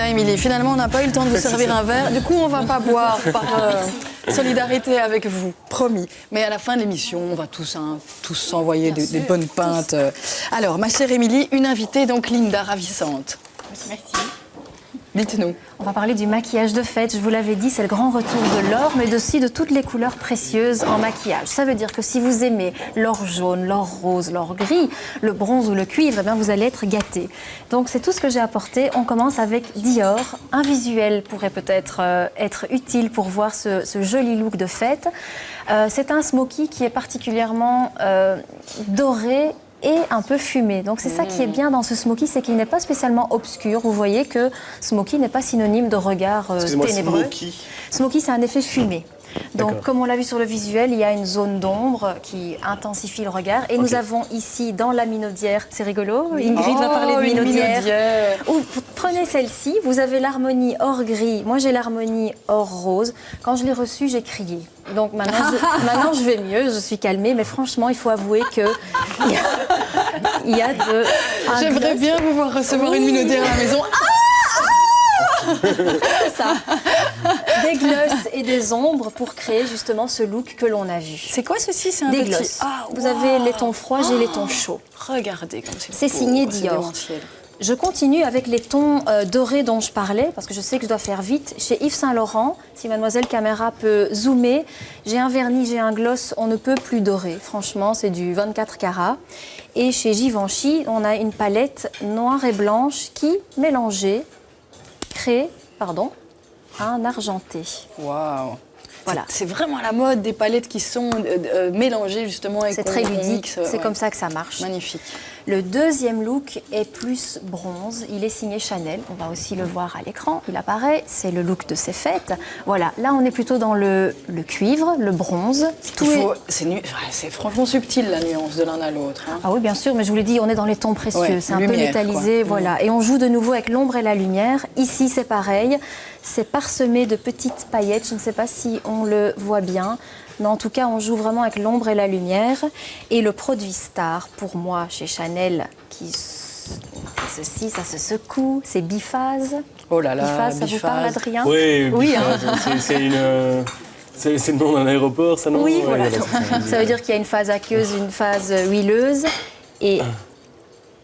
Linda, Émilie, finalement, on n'a pas eu le temps de vous servir un verre. Du coup, on ne va pas boire par solidarité avec vous, promis. Mais à la fin de l'émission, on va tous s'envoyer des bonnes pintes. Alors, ma chère Émilie, une invitée, donc Linda, ravissante. Merci. Dites-nous. On va parler du maquillage de fête. Je vous l'avais dit, c'est le grand retour de l'or, mais aussi de toutes les couleurs précieuses en maquillage. Ça veut dire que si vous aimez l'or jaune, l'or rose, l'or gris, le bronze ou le cuivre, eh bien vous allez être gâtés. Donc c'est tout ce que j'ai apporté. On commence avec Dior. Un visuel pourrait peut-être être utile pour voir ce joli look de fête. C'est un smoky qui est particulièrement doré et un peu fumé. Donc c'est ça qui est bien dans ce smoky, c'est qu'il n'est pas spécialement obscur. Vous voyez que smoky n'est pas synonyme de regard ténébreux. Smoky. Smoky, c'est un effet fumé. Donc, comme on l'a vu sur le visuel, il y a une zone d'ombre qui intensifie le regard. Et nous avons ici, dans la minaudière, c'est rigolo, Ingrid va parler de minaudière. Prenez celle-ci, vous avez l'harmonie or gris, moi j'ai l'harmonie or rose. Quand je l'ai reçue, j'ai crié. Donc maintenant je vais mieux, je suis calmée, mais franchement, il faut avouer que il y a de... J'aimerais bien vous voir recevoir une minaudière à la maison. Ça. Des glosses et des ombres pour créer justement ce look que l'on a vu. C'est quoi ceci? C'est un des petit... glosses. Vous avez les tons froids, j'ai les tons chauds. Regardez comme c'est beau. C'est signé Dior. Je continue avec les tons dorés dont je parlais, parce que je sais que je dois faire vite. Chez Yves Saint Laurent, si mademoiselle caméra peut zoomer, j'ai un vernis, j'ai un gloss, on ne peut plus dorer. Franchement, c'est du 24 carats. Et chez Givenchy, on a une palette noire et blanche qui, mélangée, crée, un argenté. Waouh! Voilà. C'est vraiment à la mode des palettes qui sont mélangées justement. C'est très ludique, c'est comme ça que ça marche. Magnifique. Le deuxième look est plus bronze, il est signé Chanel, on va aussi le voir à l'écran, il apparaît, c'est le look de ces fêtes. Voilà, là on est plutôt dans le cuivre, le bronze. C'est franchement subtil la nuance de l'un à l'autre. Hein. Ah oui, bien sûr, mais je vous l'ai dit, on est dans les tons précieux, c'est un peu métallisé, voilà. Et on joue de nouveau avec l'ombre et la lumière. Ici c'est pareil, c'est parsemé de petites paillettes, je ne sais pas si on le voit bien. Mais en tout cas, on joue vraiment avec l'ombre et la lumière. Et le produit star, pour moi, chez Chanel, ça se secoue, c'est Biphase. Oh là là, Biphase, ça vous parle, Adrien? Oui, Biphase, hein. C'est le nom d'un aéroport, ça, non? Oui, voilà. Ça veut dire qu'il y a une phase aqueuse, une phase huileuse. Et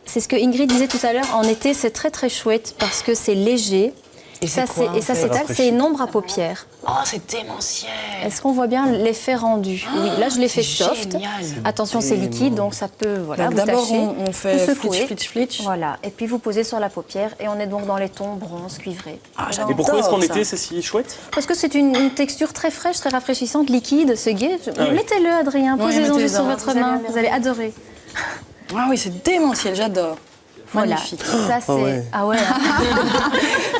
c'est ce que Ingrid disait tout à l'heure, en été, c'est très très chouette parce que c'est léger. Et ça s'étale, c'est une ombre à paupières. Oh, c'est démentiel. Est-ce qu'on voit bien l'effet rendu? Oui, là je l'ai fait soft. Génial. Attention, c'est liquide, donc ça peut vous d'abord, tâcher. on fait flitch. Voilà, et puis vous posez sur la paupière et on est donc dans les tons bronze cuivré. Et pourquoi est-ce qu'en été c'est si chouette? Parce que c'est une texture très fraîche, très rafraîchissante, liquide, c'est gai. Mettez-le, Adrien, posez-en juste sur votre main, vous allez adorer. Ah oui, c'est démentiel, j'adore. Voilà, magnifique. Ça c'est... Ah ouais.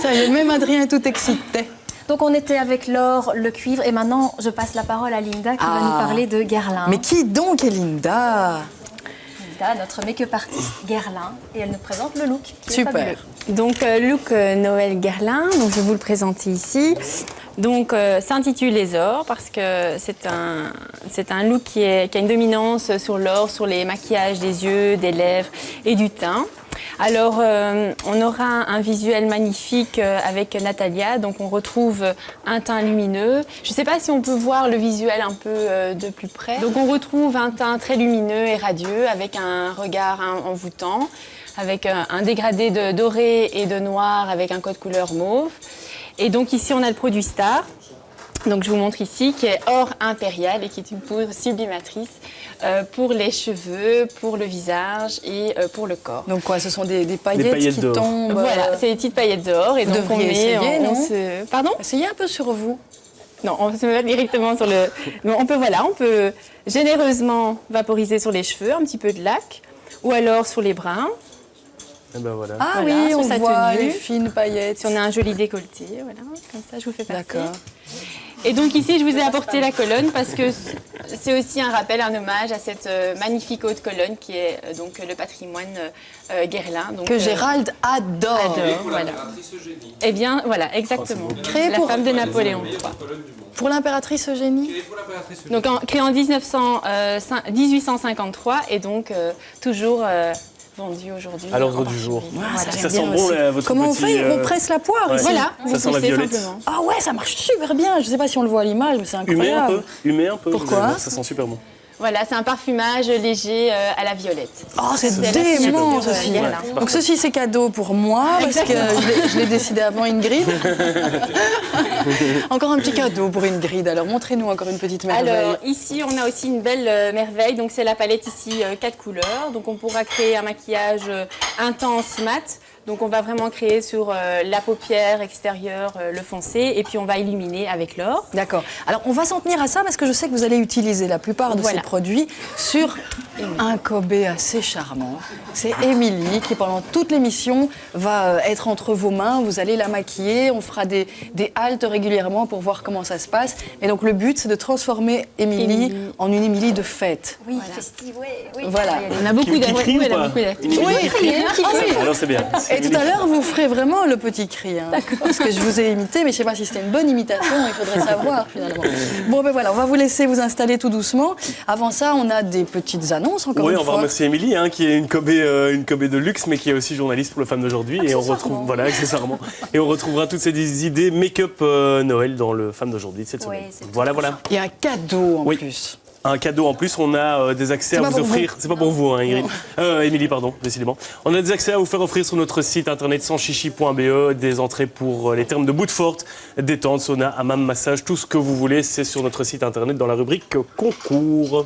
Ça y est, même Adrien est tout excité. Donc on était avec l'or, le cuivre, et maintenant je passe la parole à Linda qui va nous parler de Guerlain. Mais qui donc est Linda? Linda, notre make-up artiste Guerlain, et elle nous présente le look qui Super. est fabuleux. Donc look Noël Guerlain, donc je vais vous le présenter ici. Donc s'intitule Les Ors parce que c'est un look qui a une dominance sur l'or, sur les maquillages des yeux, des lèvres et du teint. Alors, on aura un visuel magnifique avec Natalia, donc on retrouve un teint lumineux. Je ne sais pas si on peut voir le visuel un peu de plus près. Donc on retrouve un teint très lumineux et radieux avec un regard envoûtant, avec un dégradé de doré et de noir avec un code couleur mauve. Et donc ici on a le produit star. Donc je vous montre ici, qui est or impérial et qui est une poudre sublimatrice pour les cheveux, pour le visage et pour le corps. Donc quoi, ce sont des paillettes qui tombent. Voilà, c'est des petites paillettes d'or et vous donc on met, essayer, non Pardon? Essayez un peu sur vous. Non, on se met directement sur le... On peut généreusement vaporiser sur les cheveux, un petit peu de lac, ou alors sur les brins. Et ben voilà. Ah Voilà, oui, sur on sa voit tenue. les fines paillettes. Si on a un joli décolleté, voilà, comme ça je vous fais passer. D'accord. Et donc ici, je vous ai apporté la colonne parce que c'est aussi un rappel, un hommage à cette magnifique haute colonne qui est donc le patrimoine Guerlain. Donc, Que Gérald adore. Voilà. Eh bien, voilà, exactement. Créé la pour- femme de Napoléon III. Pour l'impératrice Eugénie. Donc créé en 1853 et donc toujours vendu aujourd'hui. À l'ordre en du jour. particulier. Ça sent bon, là, votre Comment on petit, fait? On presse la poire ouais. ici. Voilà, Ça sent la poussez violette. simplement. Ah ouais, ça marche super bien. Je ne sais pas si on le voit à l'image, mais c'est incroyable. Humé un peu. Pourquoi vous allez voir, ça sent super bon. Voilà, c'est un parfumage léger à la violette. Oh, c'est C'est la dément signature, ceci. Guerlain. Donc ceci c'est cadeau pour moi parce que je l'ai décidé avant Ingrid. Encore un petit cadeau pour Ingrid. Alors montrez-nous encore une petite merveille. Alors ici, on a aussi une belle merveille. Donc c'est la palette ici 4 couleurs. Donc on pourra créer un maquillage intense mat. Donc on va vraiment créer sur la paupière extérieure, le foncé, et puis on va illuminer avec l'or. D'accord. Alors on va s'en tenir à ça parce que je sais que vous allez utiliser la plupart de ces Voilà. produits sur un Kobe assez charmant. C'est Émilie qui pendant toute l'émission va être entre vos mains. Vous allez la maquiller. On fera des haltes régulièrement pour voir comment ça se passe. Et donc le but c'est de transformer Émilie en une Émilie de fête. Oui, festive, oui. Voilà. On a beaucoup Qui crie ou elle a pas beaucoup d'actifs. Une Oui, Émilie ah oui. Alors c'est bien. Et tout à l'heure, vous ferez vraiment le petit cri. Hein, parce que je vous ai imité, mais je ne sais pas si c'était une bonne imitation, il faudrait savoir finalement. Bon, ben voilà, on va vous laisser vous installer tout doucement. Avant ça, on a des petites annonces encore Oui, une on va fois. remercier Émilie, hein, qui est une Kobe de luxe, mais qui est aussi journaliste pour le Femme d'aujourd'hui. Et on retrouve, voilà, accessoirement. Et on retrouvera toutes ces idées make-up Noël dans le Femme d'aujourd'hui de cette Oui, semaine. c'est tout Voilà. Il y a un cadeau en Oui. plus. Un cadeau en plus, on a des accès à C'est pas vous pour offrir. vous. C'est pas pour vous, hein, Ingrid. Émilie, pardon, décidément. On a des accès à vous faire offrir sur notre site internet sanschichi.be, des entrées pour les termes de Boutefort, détente, sauna, hammam, massage, tout ce que vous voulez, c'est sur notre site internet dans la rubrique concours.